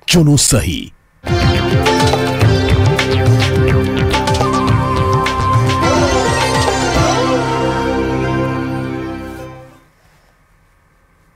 चुनो सही।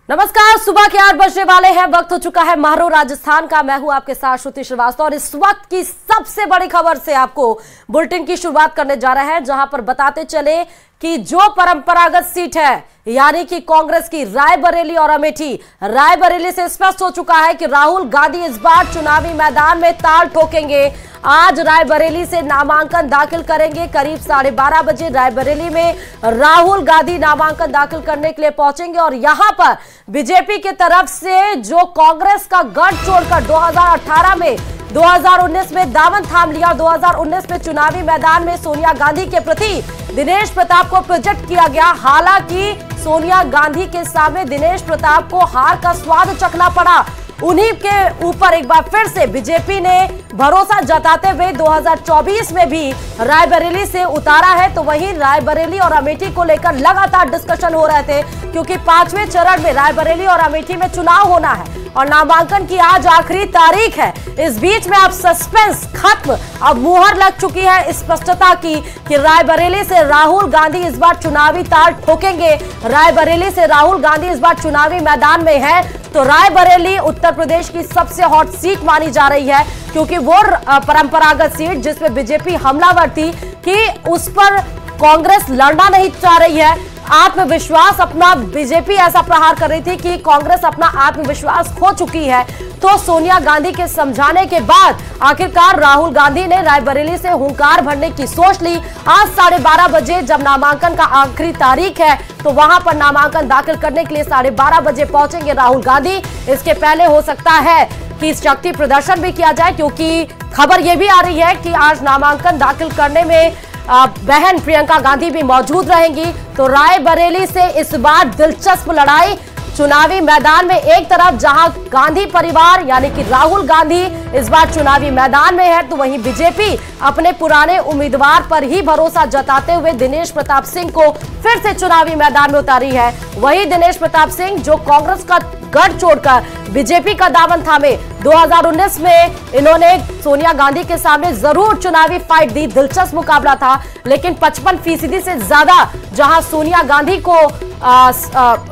नमस्कार, सुबह के 8 बजने वाले हैं। वक्त हो चुका है महारो राजस्थान का। मैं हूं आपके साथ श्रुति श्रीवास्तव और इस वक्त की सबसे बड़ी खबर से आपको बुलेटिन की शुरुआत करने जा रहे हैं, जहां पर बताते चले कि जो परंपरागत सीट है यानी कि कांग्रेस की रायबरेली और अमेठी, रायबरेली से स्पष्ट हो चुका है कि राहुल गांधी इस बार चुनावी मैदान में ताल ठोकेंगे। आज रायबरेली से नामांकन दाखिल करेंगे। करीब 12:30 बजे रायबरेली में राहुल गांधी नामांकन दाखिल करने के लिए पहुंचेंगे और यहां पर बीजेपी की तरफ से जो कांग्रेस का गढ़ छोड़कर 2018 में 2019 में दामन थाम लिया, 2019 में चुनावी मैदान में सोनिया गांधी के प्रति दिनेश प्रताप को प्रोजेक्ट किया गया। हालांकि सोनिया गांधी के सामने दिनेश प्रताप को हार का स्वाद चखना पड़ा। उन्हीं के ऊपर एक बार फिर से बीजेपी ने भरोसा जताते हुए 2024 में भी रायबरेली से उतारा है। तो वहीं रायबरेली और अमेठी को लेकर लगातार डिस्कशन हो रहे थे, क्योंकि 5वें चरण में रायबरेली और अमेठी में चुनाव होना है और नामांकन की आज आखिरी तारीख है। इस बीच में अब सस्पेंस खत्म, अब मुहर लग चुकी है स्पष्टता की कि रायबरेली से राहुल गांधी इस बार चुनावी ताल ठोकेंगे। रायबरेली से राहुल गांधी इस बार चुनावी मैदान में है। तो रायबरेली उत्तर प्रदेश की सबसे हॉट सीट मानी जा रही है, क्योंकि वो परंपरागत सीट जिसमें बीजेपी हमलावर थी कि उस पर कांग्रेस लड़ना नहीं चाह रही है। आत्मविश्वास अपना बीजेपी ऐसा प्रहार कर रही थी कि कांग्रेस अपना आत्मविश्वास खो चुकी है। तो सोनिया गांधी के समझाने के बाद आखिरकार राहुल गांधी ने रायबरेली से हुंकार भरने की सोच ली। आज 12:30 बजे जब नामांकन का आखिरी तारीख है तो वहां पर नामांकन दाखिल करने के लिए 12:30 बजे पहुंचेंगे राहुल गांधी। इसके पहले हो सकता है कि शक्ति प्रदर्शन भी किया जाए, क्योंकि खबर यह भी आ रही है कि आज नामांकन दाखिल करने में बहन प्रियंका गांधी भी मौजूद रहेंगी। तो रायबरेली से इस बार दिलचस्प लड़ाई चुनावी मैदान में। एक तरफ जहां गांधी परिवार यानी कि राहुल गांधी इस बार चुनावी मैदान में है, तो वहीं बीजेपी अपने पुराने उम्मीदवार पर ही भरोसा जताते हुए दिनेश प्रताप सिंह को फिर से चुनावी मैदान में उतारी है। वही दिनेश प्रताप सिंह जो कांग्रेस का गढ़ छोड़कर बीजेपी का दामन थामे, 2019 में इन्होंने सोनिया गांधी के सामने जरूर चुनावी फाइट दी। दिलचस्प मुकाबला था, लेकिन 55% से ज्यादा जहां सोनिया गांधी को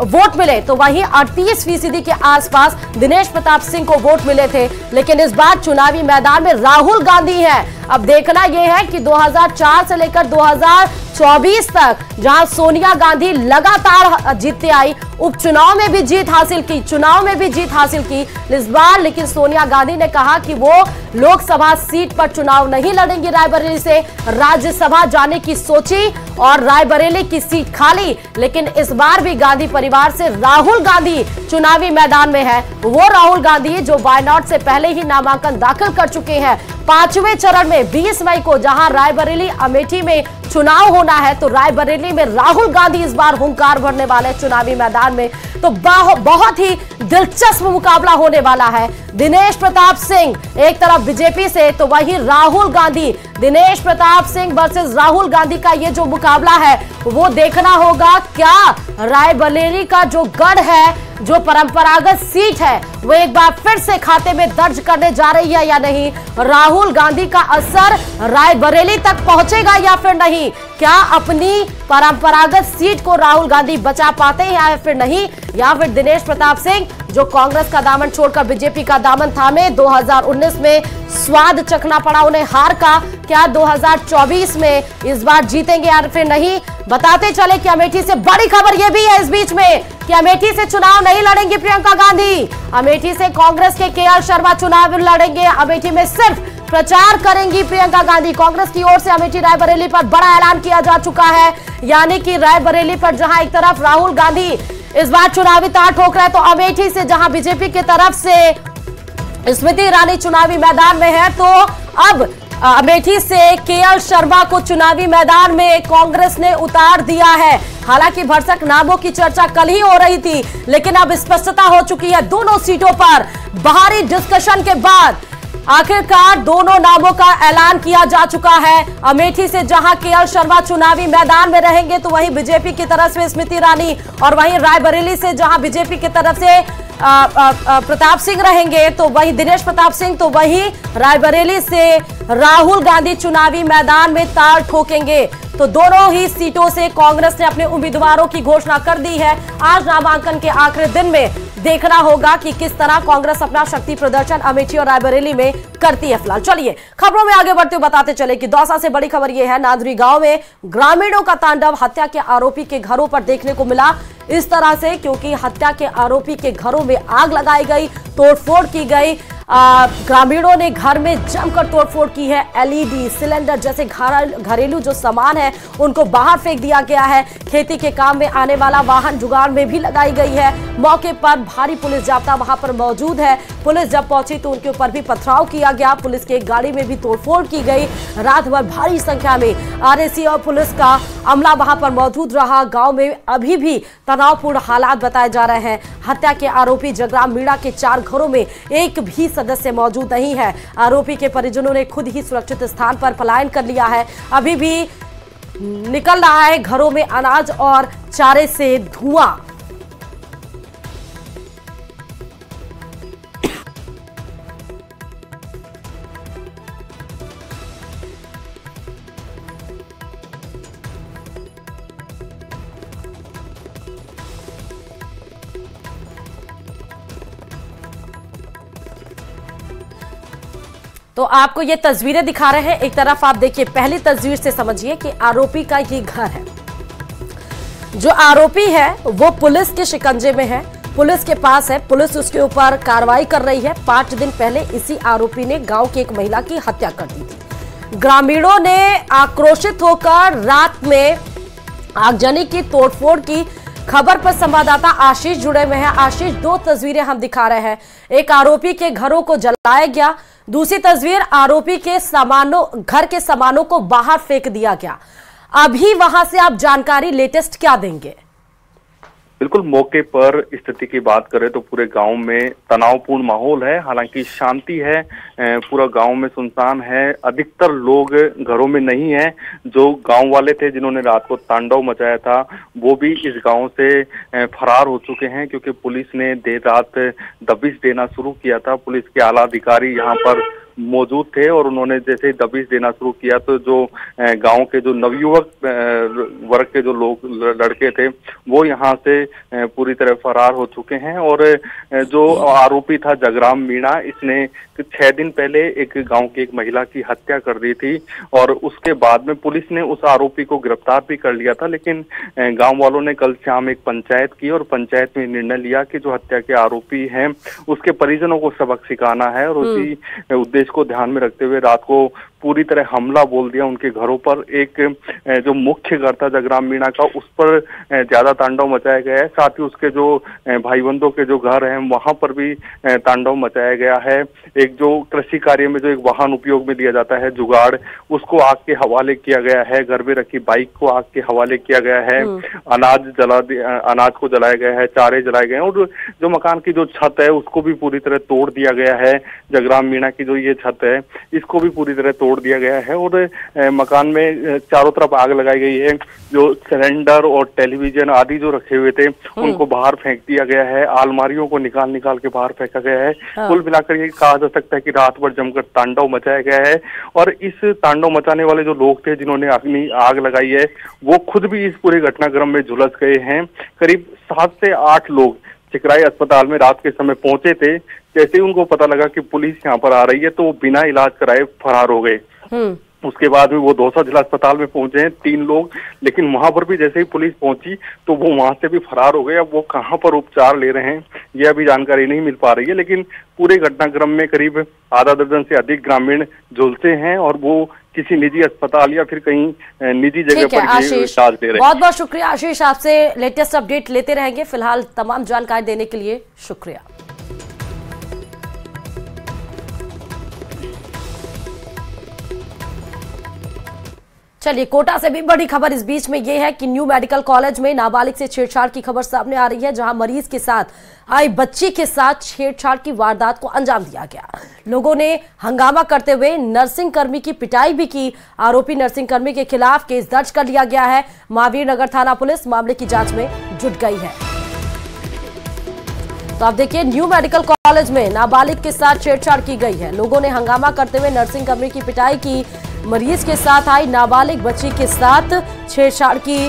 वोट मिले, तो वहीं 38% के आसपास दिनेश प्रताप सिंह को वोट मिले थे। लेकिन इस बार चुनावी मैदान में राहुल गांधी है। अब देखना यह है कि 2004 से लेकर 2024 तक जहां सोनिया गांधी लगातार जीतती आई, उपचुनाव में भी जीत हासिल की, चुनाव में भी जीत हासिल की इस बार, लेकिन सोनिया गांधी ने कहा कि वो लोकसभा सीट पर चुनाव नहीं लड़ेंगी। रायबरेली से राज्यसभा जाने की सोची और रायबरेली की सीट खाली। लेकिन इस बार भी गांधी परिवार से राहुल गांधी चुनावी मैदान में है। वो राहुल गांधी जो वायनाड से पहले ही नामांकन दाखिल कर चुके हैं। 5वें चरण में 20 मई को जहां रायबरेली अमेठी में चुनाव होना है, तो रायबरेली में राहुल गांधी इस बार हुंकार भरने वाले चुनावी मैदान में। तो बहुत ही दिलचस्प मुकाबला होने वाला है। दिनेश प्रताप सिंह एक तरफ बीजेपी से, तो वहीं राहुल गांधी, दिनेश प्रताप सिंह वर्सेस राहुल गांधी का ये जो मुकाबला है वो देखना होगा। क्या रायबरेली का जो गढ़ है, जो परंपरागत सीट है, वो एक बार फिर से खाते में दर्ज करने जा रही है या नहीं? राहुल गांधी का असर रायबरेली तक पहुंचेगा या फिर नहीं? क्या अपनी परंपरागत सीट को राहुल गांधी बचा पाते हैं या फिर नहीं? या फिर दिनेश प्रताप सिंह जो कांग्रेस का दामन छोड़कर बीजेपी का दामन थामे, 2019 में स्वाद चखना पड़ा उन्हें हार का, क्या 2024 में इस बार जीतेंगे या फिर नहीं? बताते चले कि अमेठी से बड़ी खबर यह भी है इस बीच में कि अमेठी से चुनाव नहीं लड़ेंगी प्रियंका गांधी। अमेठी से कांग्रेस के केएल शर्मा चुनाव लड़ेंगे। अमेठी में सिर्फ प्रचार करेंगी प्रियंका गांधी। कांग्रेस की ओर से अमेठी रायबरेली पर बड़ा ऐलान किया जा चुका है, यानी कि रायबरेली पर जहां एक तरफ राहुल गांधी इस बार चुनावी तार ठोक रहे हैं, तो अमेठी से जहां बीजेपी की तरफ से स्मृति ईरानी चुनावी मैदान में है, तो अब अमेठी से केएल शर्मा को चुनावी मैदान में कांग्रेस ने उतार दिया है। हालांकि भरसक नामों की चर्चा कल ही हो रही थी, लेकिन अब स्पष्टता हो चुकी है। दोनों सीटों पर बाहरी डिस्कशन के बाद आखिरकार दोनों नामों का ऐलान किया जा चुका है। अमेठी से जहां केएल शर्मा चुनावी मैदान में रहेंगे, तो वहीं बीजेपी की तरफ से स्मृति ईरानी, और वहीं रायबरेली से जहां बीजेपी की तरफ से प्रताप सिंह रहेंगे, तो वहीं दिनेश प्रताप सिंह, तो वहीं रायबरेली से राहुल गांधी चुनावी मैदान में ताल ठोकेंगे। तो दोनों ही सीटों से कांग्रेस ने अपने उम्मीदवारों की घोषणा कर दी है। आज नामांकन के आखिरी दिन में देखना होगा कि किस तरह कांग्रेस अपना शक्ति प्रदर्शन अमेठी और रायबरेली में करती है। फिलहाल चलिए खबरों में आगे बढ़ते हुए बताते चले कि दौसा से बड़ी खबर यह है, नांदरी गांव में ग्रामीणों का तांडव हत्या के आरोपी के घरों पर देखने को मिला। इस तरह से क्योंकि हत्या के आरोपी के घरों में आग लगाई गई, तोड़फोड़ की गई। ग्रामीणों ने घर में जमकर तोड़फोड़ की है। एलईडी सिलेंडर जैसे घरेलू जो सामान है उनको बाहर फेंक दिया गया है। खेती के काम में आने वाला वाहन जुगाड़ में भी लगाई गई है। मौके पर भारी पुलिस जाब्ता वहां पर मौजूद है। पुलिस जब पहुंची तो उनके ऊपर भी पथराव किया गया। पुलिस के गाड़ी में भी तोड़फोड़ की गई। रात भर भारी संख्या में आरएसी और पुलिस का अमला वहां पर मौजूद रहा। गांव में अभी भी तनावपूर्ण हालात बताए जा रहे हैं। हत्या के आरोपी जगराम मीणा के 4 घरों में एक भी सदस्य मौजूद नहीं है। आरोपी के परिजनों ने खुद ही सुरक्षित स्थान पर पलायन कर लिया है। अभी भी निकल रहा है घरों में अनाज और चारे से धुआं। तो आपको ये तस्वीरें दिखा रहे हैं। एक तरफ आप देखिए, पहली तस्वीर से समझिए कि आरोपी का ये घर है। जो आरोपी है वो पुलिस के शिकंजे में है, पुलिस के पास है। पुलिस उसके ऊपर कार्रवाई कर रही है। 5 दिन पहले इसी आरोपी ने गांव की एक महिला की हत्या कर दी थी। ग्रामीणों ने आक्रोशित होकर रात में आगजनी की, तोड़फोड़ की। खबर पर संवाददाता आशीष जुड़े हुए हैं। आशीष, 2 तस्वीरें हम दिखा रहे हैं। एक आरोपी के घरों को जलाया गया, दूसरी तस्वीर आरोपी के घर के सामानों को बाहर फेंक दिया गया। अभी वहां से आप जानकारी लेटेस्ट क्या देंगे? बिल्कुल, मौके पर स्थिति की बात करें तो पूरे गांव में तनावपूर्ण माहौल है। हालांकि शांति है, पूरा गांव में सुनसान है। अधिकतर लोग घरों में नहीं है। जो गांव वाले थे जिन्होंने रात को तांडव मचाया था वो भी इस गांव से फरार हो चुके हैं, क्योंकि पुलिस ने देर रात दबिश देना शुरू किया था। पुलिस के आला अधिकारी यहाँ पर मौजूद थे और उन्होंने जैसे दबिश देना शुरू किया तो जो गांव के जो नवयुवक वर्ग के जो लोग लड़के थे वो यहाँ से पूरी तरह फरार हो चुके हैं। और जो आरोपी था जगराम मीणा, इसने 6 दिन पहले एक गांव की एक महिला की हत्या कर दी थी और उसके बाद में पुलिस ने उस आरोपी को गिरफ्तार भी कर लिया था। लेकिन गांव वालों ने कल शाम एक पंचायत की और पंचायत में निर्णय लिया कि जो हत्या के आरोपी हैं उसके परिजनों को सबक सिखाना है और उसी उद्देश्य को ध्यान में रखते हुए रात को पूरी तरह हमला बोल दिया उनके घरों पर। एक जो मुख्य घर था जगराम मीणा का, उस पर ज्यादा तांडव मचाया गया है। साथ ही उसके जो भाई बंधों के जो घर हैं वहां पर भी तांडव मचाया गया है। एक जो कृषि कार्य में जो एक वाहन उपयोग में लिया जाता है जुगाड़, उसको आग के हवाले किया गया है। घर में रखी बाइक को आग के हवाले किया गया है। अनाज को जलाया गया है, चारे जलाए गए हैं और जो मकान की जो छत है उसको भी पूरी तरह तोड़ दिया गया है। जगराम मीणा की जो ये छत है इसको भी पूरी तरह तोड़ दिया गया है और मकान में चारों तरफ आग लगाई गई है। जो सिलेंडर और टेलीविजन आदि जो रखे हुए थे उनको बाहर फेंक दिया गया है। अलमारियों को निकाल के बाहर फेंका गया है। कुल मिलाकर ये कहा जा सकता है कि रात भर जमकर तांडव मचाया गया है और इस तांडव मचाने वाले जो लोग थे जिन्होंने अपनी आग लगाई है वो खुद भी इस पूरे घटनाक्रम में झुलस गए हैं। करीब 7 से 8 लोग चिकराई अस्पताल में रात के समय पहुंचे थे। जैसे ही उनको पता लगा कि पुलिस यहाँ पर आ रही है तो वो बिना इलाज कराए फरार हो गए। उसके बाद में वो दौसा जिला अस्पताल में पहुंचे हैं 3 लोग, लेकिन वहां पर भी जैसे ही पुलिस पहुंची तो वो वहां से भी फरार हो गए। अब वो कहां पर उपचार ले रहे हैं यह अभी जानकारी नहीं मिल पा रही है। लेकिन पूरे घटनाक्रम में करीब आधा दर्जन से अधिक ग्रामीण झुलसे हैं और वो किसी निजी अस्पताल या फिर कहीं निजी जगह पर इलाज ले रहे हैं। बहुत बहुत शुक्रिया आशीष, आपसे लेटेस्ट अपडेट लेते रहेंगे। फिलहाल तमाम जानकारी देने के लिए शुक्रिया। चलिए, कोटा से भी बड़ी खबर इस बीच में यह है कि न्यू मेडिकल कॉलेज में नाबालिग से छेड़छाड़ की खबर सामने आ रही है, जहां मरीज के साथ आई बच्ची के साथ छेड़छाड़ की वारदात को अंजाम दिया गया। लोगों ने हंगामा करते हुए नर्सिंग कर्मी की पिटाई भी की। आरोपी नर्सिंग कर्मी के खिलाफ केस दर्ज कर लिया गया है। महावीर नगर थाना पुलिस मामले की जांच में जुट गई है। तो आप देखिए, न्यू मेडिकल कॉलेज में नाबालिग के साथ छेड़छाड़ की गई है। लोगों ने हंगामा करते हुए नर्सिंग कर्मी की पिटाई की। मरीज के साथ आई नाबालिग बच्ची के साथ छेड़छाड़ की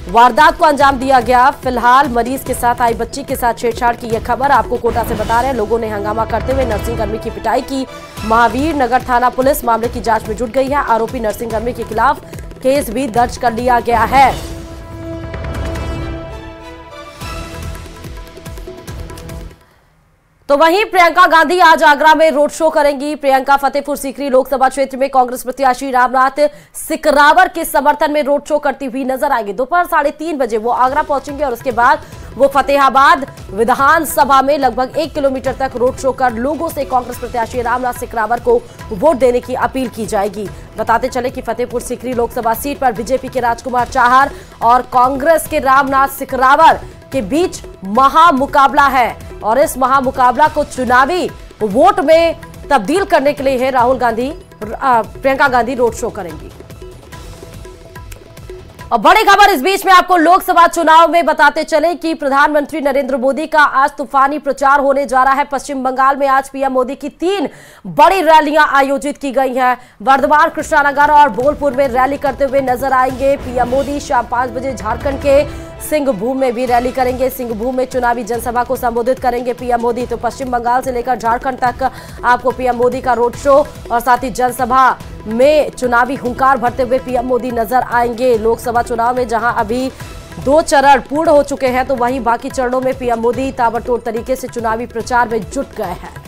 वारदात को अंजाम दिया गया। फिलहाल मरीज के साथ आई बच्ची के साथ छेड़छाड़ की यह खबर आपको कोटा से बता रहे हैं। लोगों ने हंगामा करते हुए नर्सिंग कर्मी की पिटाई की। महावीर नगर थाना पुलिस मामले की जांच में जुट गई है। आरोपी नर्सिंग कर्मी के खिलाफ केस भी दर्ज कर लिया गया है। तो वहीं प्रियंका गांधी आज आगरा में रोड शो करेंगी। प्रियंका फतेहपुर सीकरी लोकसभा क्षेत्र में कांग्रेस प्रत्याशी रामनाथ सिकरावर के समर्थन में रोड शो करती हुई नजर आएंगी। दोपहर 3:30 बजे वो आगरा पहुंचेंगे और उसके बाद वो फतेहाबाद विधानसभा में लगभग 1 किलोमीटर तक रोड शो कर लोगों से कांग्रेस प्रत्याशी रामनाथ सिकरावर को वोट देने की अपील की जाएगी। बताते चले कि फतेहपुर सीकरी लोकसभा सीट पर बीजेपी के राजकुमार चाहर और कांग्रेस के रामनाथ सिकरावर के बीच महामुकाबला है और इस महामुकाबला को चुनावी वोट में तब्दील करने के लिए प्रियंका गांधी रोड शो करेंगी। और बड़ी खबर इस बीच में आपको लोकसभा चुनाव में बताते चले कि प्रधानमंत्री नरेंद्र मोदी का आज तूफानी प्रचार होने जा रहा है। पश्चिम बंगाल में आज पीएम मोदी की 3 बड़ी रैलियां आयोजित की गई हैं। वर्धमान, कृष्णानगर और बोलपुर में रैली करते हुए नजर आएंगे पीएम मोदी। शाम 5 बजे झारखंड के सिंहभूम में भी रैली करेंगे। सिंहभूम में चुनावी जनसभा को संबोधित करेंगे पीएम मोदी। तो पश्चिम बंगाल से लेकर झारखंड तक आपको पीएम मोदी का रोड शो और साथ ही जनसभा में चुनावी हुंकार भरते हुए पीएम मोदी नजर आएंगे। लोकसभा चुनाव में जहां अभी 2 चरण पूर्ण हो चुके हैं, तो वहीं बाकी चरणों में पीएम मोदी ताबड़तोड़ तरीके से चुनावी प्रचार में जुट गए हैं।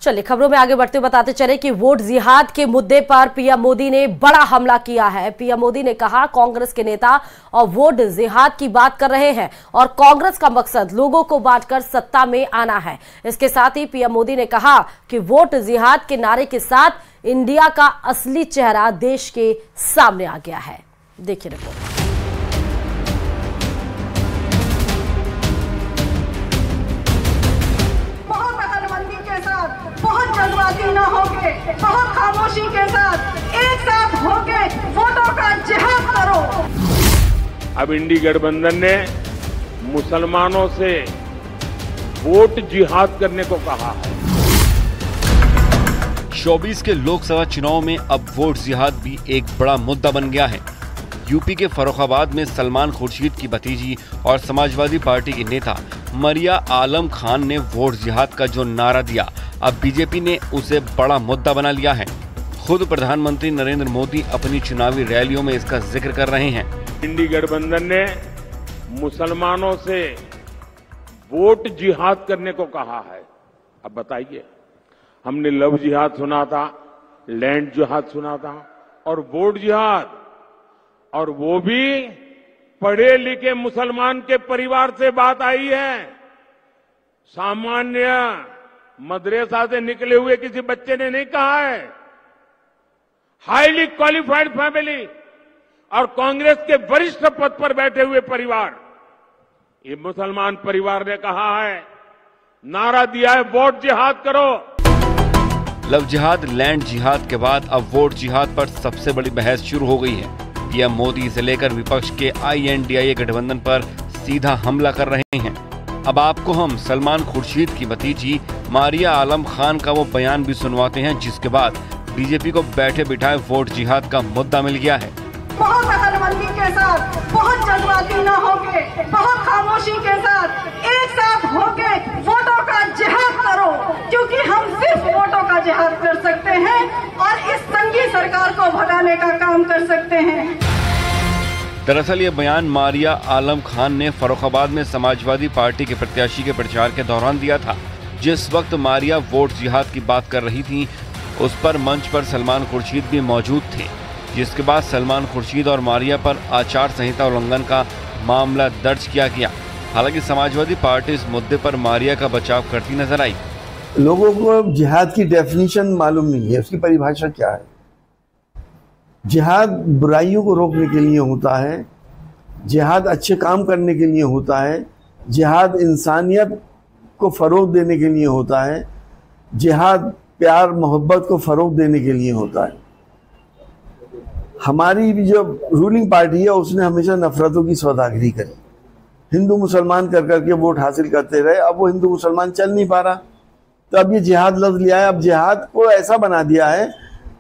चलिए खबरों में आगे बढ़ते हुए बताते चले कि वोट जिहाद के मुद्दे पर पीएम मोदी ने बड़ा हमला किया है। पीएम मोदी ने कहा कांग्रेस के नेता और वोट जिहाद की बात कर रहे हैं और कांग्रेस का मकसद लोगों को बांटकर सत्ता में आना है। इसके साथ ही पीएम मोदी ने कहा कि वोट जिहाद के नारे के साथ इंडिया का असली चेहरा देश के सामने आ गया है। देखिए रिपोर्ट। जल्दबाजी न होके, बहुत खामोशी के साथ एक साथ होके वोटों का जिहाद करो। अब इंडी गठबंधन ने मुसलमानों से वोट जिहाद करने को कहा है। 24 के लोकसभा चुनाव में अब वोट जिहाद भी एक बड़ा मुद्दा बन गया है। यूपी के फर्रुखाबाद में सलमान खुर्शीद की भतीजी और समाजवादी पार्टी के नेता मरिया आलम खान ने वोट जिहाद का जो नारा दिया, अब बीजेपी ने उसे बड़ा मुद्दा बना लिया है। खुद प्रधानमंत्री नरेंद्र मोदी अपनी चुनावी रैलियों में इसका जिक्र कर रहे हैं। इंडी गठबंधन ने मुसलमानों से वोट जिहाद करने को कहा है। अब बताइए, हमने लव जिहाद सुना था, लैंड जिहाद सुना था और वोट जिहाद, और वो भी पढ़े लिखे मुसलमान के परिवार से बात आई है। सामान्य मदरसा से निकले हुए किसी बच्चे ने नहीं कहा है। हाईली क्वालिफाइड फैमिली और कांग्रेस के वरिष्ठ पद पर बैठे हुए परिवार, ये मुसलमान परिवार ने कहा है, नारा दिया है वोट जिहाद करो। लव जिहाद, लैंड जिहाद के बाद अब वोट जिहाद पर सबसे बड़ी बहस शुरू हो गई है। पीएम मोदी से लेकर विपक्ष के INDIA गठबंधन पर सीधा हमला कर रहे हैं। अब आपको हम सलमान खुर्शीद की भतीजी मारिया आलम खान का वो बयान भी सुनवाते हैं, जिसके बाद बीजेपी को बैठे बिठाए वोट जिहाद का मुद्दा मिल गया है। बहुत अकलमंदी के साथ, बहुत जल्दबाजी न होके, बहुत खामोशी के साथ एक साथ होके वोटों का जिहाद करो, क्योंकि हम सिर्फ वोटों का जिहाद कर सकते हैं और इस संघी सरकार को भगाने का काम कर सकते हैं। दरअसल ये बयान मारिया आलम खान ने फर्रुखाबाद में समाजवादी पार्टी के प्रत्याशी के प्रचार के दौरान दिया था। जिस वक्त मारिया वोट जिहाद की बात कर रही थी, उस पर मंच पर सलमान खुर्शीद भी मौजूद थे, जिसके बाद सलमान खुर्शीद और मारिया पर आचार संहिता उल्लंघन का मामला दर्ज किया गया। हालांकि समाजवादी पार्टी इस मुद्दे पर मारिया का बचाव करती नजर आई। लोगों को जिहाद की डेफिनेशन मालूम नहीं है, उसकी परिभाषा क्या है। जिहाद बुराइयों को रोकने के लिए होता है, जिहाद अच्छे काम करने के लिए होता है, जिहाद इंसानियत को फरोग देने के लिए होता है, जिहाद प्यार मोहब्बत को फरोग देने के लिए होता है। हमारी भी जो रूलिंग पार्टी है उसने हमेशा नफरतों की सौदागरी करी, हिंदू मुसलमान कर करके वोट हासिल करते रहे। अब वो हिंदू मुसलमान चल नहीं पा रहा, तो अब ये जिहाद लफ्ज लिया है। अब जिहाद को ऐसा बना दिया है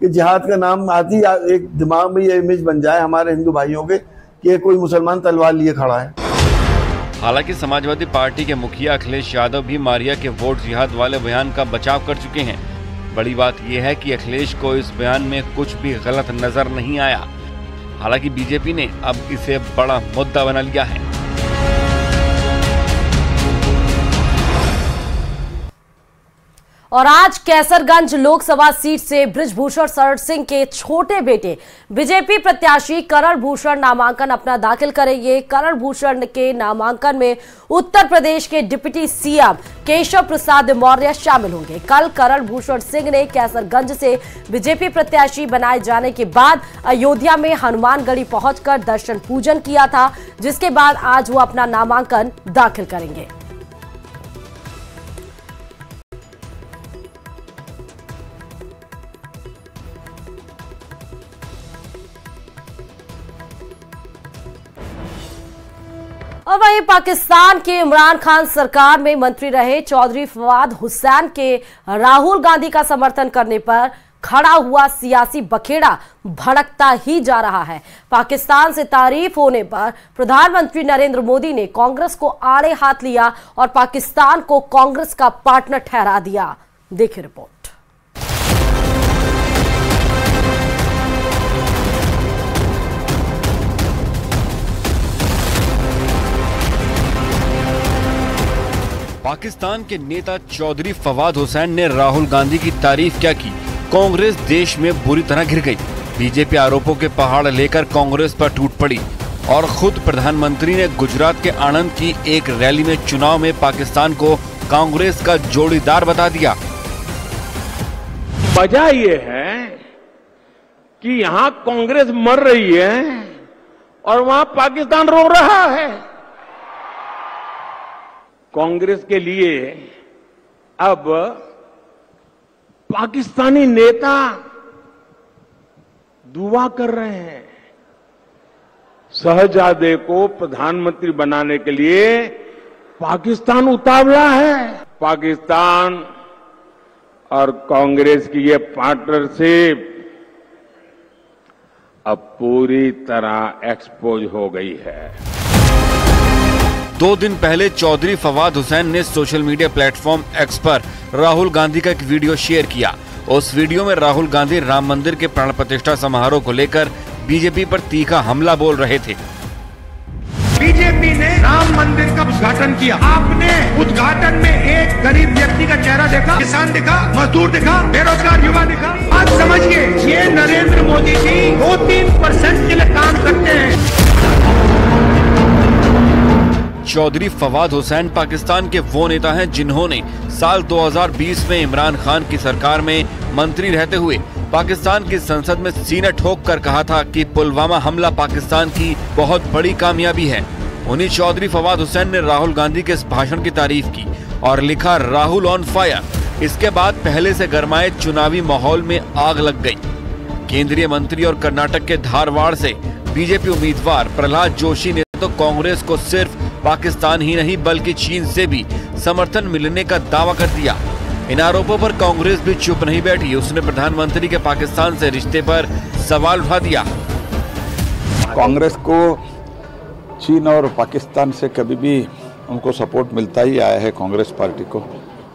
कि जिहाद का नाम आती एक दिमाग में ये इमेज बन जाए हमारे हिंदू भाइयों के कि कोई मुसलमान तलवार लिए खड़ा है। हालांकि समाजवादी पार्टी के मुखिया अखिलेश यादव भी मारिया के वोट जिहाद वाले बयान का बचाव कर चुके हैं। बड़ी बात यह है कि अखिलेश को इस बयान में कुछ भी गलत नजर नहीं आया। हालांकि बीजेपी ने अब इसे बड़ा मुद्दा बना लिया है। और आज कैसरगंज लोकसभा सीट से बृजभूषण शरण सिंह के छोटे बेटे बीजेपी प्रत्याशी करण भूषण नामांकन अपना दाखिल करेंगे। करण भूषण के नामांकन में उत्तर प्रदेश के डिप्टी सीएम केशव प्रसाद मौर्य शामिल होंगे। कल करण भूषण सिंह ने कैसरगंज से बीजेपी प्रत्याशी बनाए जाने के बाद अयोध्या में हनुमानगढ़ी पहुंचकर दर्शन पूजन किया था, जिसके बाद आज वो अपना नामांकन दाखिल करेंगे। और वहीं पाकिस्तान के इमरान खान सरकार में मंत्री रहे चौधरी फवाद हुसैन के राहुल गांधी का समर्थन करने पर खड़ा हुआ सियासी बखेड़ा भड़कता ही जा रहा है। पाकिस्तान से तारीफ होने पर प्रधानमंत्री नरेंद्र मोदी ने कांग्रेस को आड़े हाथ लिया और पाकिस्तान को कांग्रेस का पार्टनर ठहरा दिया। देखिए रिपोर्ट। पाकिस्तान के नेता चौधरी फवाद हुसैन ने राहुल गांधी की तारीफ क्या की। कांग्रेस देश में बुरी तरह घिर गई। बीजेपी आरोपों के पहाड़ लेकर कांग्रेस पर टूट पड़ी और खुद प्रधानमंत्री ने गुजरात के आणंद की एक रैली में चुनाव में पाकिस्तान को कांग्रेस का जोड़ीदार बता दिया। वजह ये है कि यहाँ कांग्रेस मर रही है और वहाँ पाकिस्तान रो रहा है। कांग्रेस के लिए अब पाकिस्तानी नेता दुआ कर रहे हैं। शहजादे को प्रधानमंत्री बनाने के लिए पाकिस्तान उतावला है। पाकिस्तान और कांग्रेस की ये पार्टनरशिप अब पूरी तरह एक्सपोज हो गई है। 2 दिन पहले चौधरी फवाद हुसैन ने सोशल मीडिया प्लेटफॉर्म एक्स पर राहुल गांधी का एक वीडियो शेयर किया। उस वीडियो में राहुल गांधी राम मंदिर के प्राण प्रतिष्ठा समारोह को लेकर बीजेपी पर तीखा हमला बोल रहे थे। बीजेपी ने राम मंदिर का उद्घाटन किया। आपने उद्घाटन में एक गरीब व्यक्ति का चेहरा देखा, किसान दिखा, मजदूर दिखा, बेरोजगार युवा दिखा। आज समझिए ये नरेंद्र मोदी जी 2-3% के लिए काम करते हैं। चौधरी फवाद हुसैन पाकिस्तान के वो नेता हैं जिन्होंने साल 2020 में इमरान खान की सरकार में मंत्री रहते हुए पाकिस्तान की संसद में सीना ठोक कर कहा था कि पुलवामा हमला पाकिस्तान की बहुत बड़ी कामयाबी है। उन्हीं चौधरी फवाद हुसैन ने राहुल गांधी के इस भाषण की तारीफ की और लिखा, राहुल ऑन फायर। इसके बाद पहले से गरमाए चुनावी माहौल में आग लग गई। केंद्रीय मंत्री और कर्नाटक के धारवाड़ से बीजेपी उम्मीदवार प्रहलाद जोशी ने तो कांग्रेस को सिर्फ पाकिस्तान ही नहीं बल्कि चीन से भी समर्थन मिलने का दावा कर दिया। इन आरोपों पर कांग्रेस भी चुप नहीं बैठी। उसने प्रधानमंत्री के पाकिस्तान से रिश्ते पर सवाल उठा दिया। कांग्रेस को चीन और पाकिस्तान से कभी भी उनको सपोर्ट मिलता ही आया है। कांग्रेस पार्टी को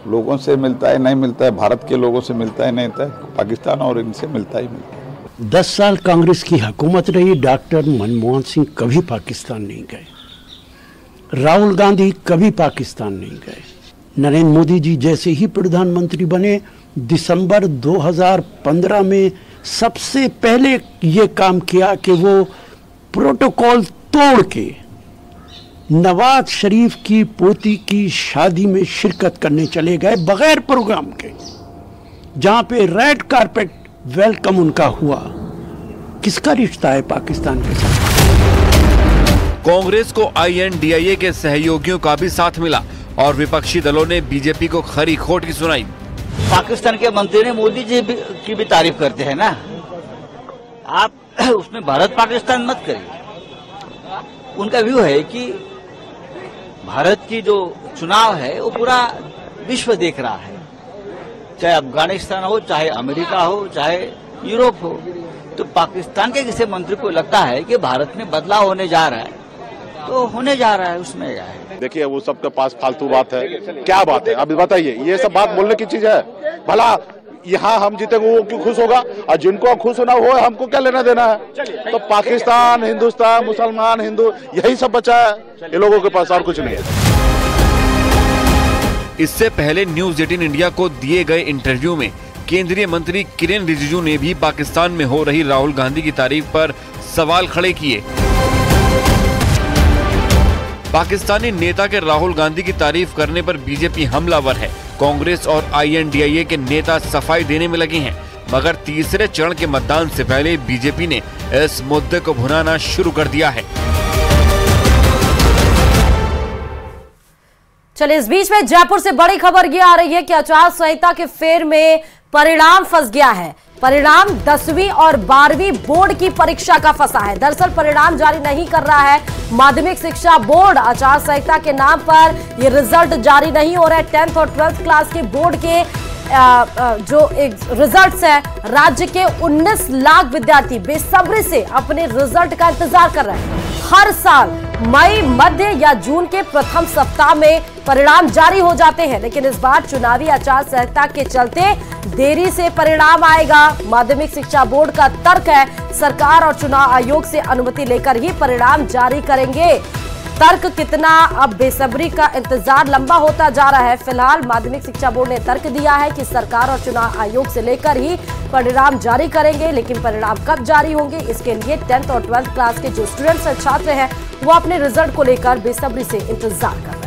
लोगों से मिलता है, नहीं मिलता है, भारत के लोगों से मिलता है, नहीं मिलता है, पाकिस्तान और इनसे मिलता ही मिलता है। 10 साल कांग्रेस की हुकूमत रही। डॉक्टर मनमोहन सिंह कभी पाकिस्तान नहीं गए, राहुल गांधी कभी पाकिस्तान नहीं गए। नरेंद्र मोदी जी जैसे ही प्रधानमंत्री बने दिसंबर 2015 में सबसे पहले ये काम किया कि वो प्रोटोकॉल तोड़ के नवाज शरीफ की पोती की शादी में शिरकत करने चले गए बगैर प्रोग्राम के, जहां पे रेड कारपेट वेलकम उनका हुआ। किसका रिश्ता है पाकिस्तान के साथ? कांग्रेस को INDIA के सहयोगियों का भी साथ मिला और विपक्षी दलों ने बीजेपी को खरी खोटी सुनाई। पाकिस्तान के मंत्री ने मोदी जी की भी तारीफ करते हैं ना। आप उसमें भारत पाकिस्तान मत करिए। उनका व्यू है कि भारत की जो चुनाव है वो पूरा विश्व देख रहा है, चाहे अफगानिस्तान हो, चाहे अमेरिका हो, चाहे यूरोप हो। तो पाकिस्तान के किसी मंत्री को लगता है कि भारत में बदलाव होने जा रहा है, तो होने जा रहा है, उसमें क्या है। देखिए वो सबके पास फालतू बात है, क्या बात है अभी बताइए, ये सब बात बोलने की चीज है? भला यहाँ हम जीतेंगे वो क्यों खुश होगा, और जिनको खुश होना हो हमको क्या लेना देना है? तो पाकिस्तान, हिंदुस्तान, मुसलमान, हिंदू, यही सब बचा है ये लोगों के पास, और कुछ नहीं है। इससे पहले न्यूज 18 इंडिया को दिए गए इंटरव्यू में केंद्रीय मंत्री किरेन रिजिजू ने भी पाकिस्तान में हो रही राहुल गांधी की तारीफ पर सवाल खड़े किए। पाकिस्तानी नेता के राहुल गांधी की तारीफ करने पर बीजेपी हमलावर है। कांग्रेस और INDIA के नेता सफाई देने में लगे हैं, मगर तीसरे चरण के मतदान से पहले बीजेपी ने इस मुद्दे को भुनाना शुरू कर दिया है। चलिए, इस बीच में जयपुर से बड़ी खबर ये आ रही है कि आचार संहिता के फेर में परिणाम फंस गया है। परिणाम 10वीं और 12वीं बोर्ड की परीक्षा का फंसा है। दरअसल परिणाम जारी नहीं कर रहा है माध्यमिक शिक्षा बोर्ड। आचार संहिता के नाम पर ये रिजल्ट जारी नहीं हो रहा है। 10th और 12th क्लास के बोर्ड के जो रिजल्ट्स है, राज्य के 19 लाख विद्यार्थी बेसब्री से अपने रिजल्ट का इंतजार कर रहे हैं। हर साल मई, मध्य या जून के प्रथम सप्ताह में परिणाम जारी हो जाते हैं, लेकिन इस बार चुनावी आचार संहिता के चलते देरी से परिणाम आएगा। माध्यमिक शिक्षा बोर्ड का तर्क है सरकार और चुनाव आयोग से अनुमति लेकर ही परिणाम जारी करेंगे। तर्क कितना, अब बेसब्री का इंतजार लंबा होता जा रहा है। फिलहाल माध्यमिक शिक्षा बोर्ड ने तर्क दिया है कि सरकार और चुनाव आयोग से लेकर ही परिणाम जारी करेंगे, लेकिन परिणाम कब जारी होंगे इसके लिए 10th और 12th क्लास के जो स्टूडेंट्स और छात्र हैं वो अपने रिजल्ट को लेकर बेसब्री से इंतजार कर रहे हैं।